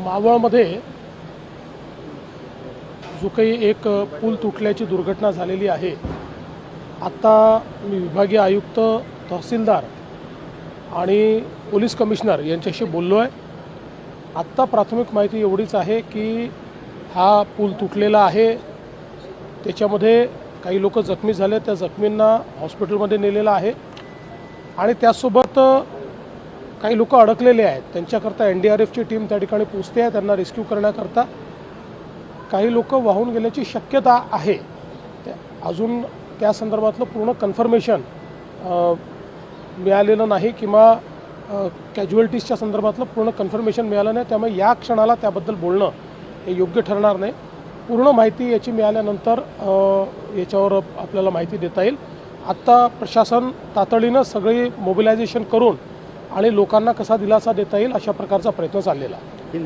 मावळमध्ये जो काही एक पूल तुटल्याची दुर्घटना झालेली आहे। आता मी विभागीय आयुक्त, तहसीलदार आणि पोलीस कमिशनर यांच्याशी बोललो आहे। आत्ता प्राथमिक माहिती एवढीच आहे की हा पूल तुटलेला आहे, त्याच्यामध्ये काही लोक जखमी झाले, त्या जखमींना हॉस्पिटलमध्ये नेलेलं आहे आणि त्यासोबत काही लोक अडकलेले आहेत। त्यांच्याकरता NDRFची टीम त्या ठिकाणी पोहोचते आहे, त्यांना रेस्क्यू करण्याकरता। काही लोक वाहून गेल्याची शक्यता आहे, अजून त्या संदर्भातलं पूर्ण कन्फर्मेशन मिळालेलं नाही किंवा कॅज्युअल्टीजच्या संदर्भातलं पूर्ण कन्फर्मेशन मिळालं नाही, त्यामुळे या क्षणाला त्याबद्दल बोलणं हे योग्य ठरणार नाही। पूर्ण माहिती याची मिळाल्यानंतर याच्यावर आपल्याला माहिती देता येईल। आत्ता प्रशासन तातडीनं सगळी मोबिलायझेशन करून आणि लोकांना कसा दिलासा देता येईल अशा प्रकारचा प्रयत्न चाललेला आहे।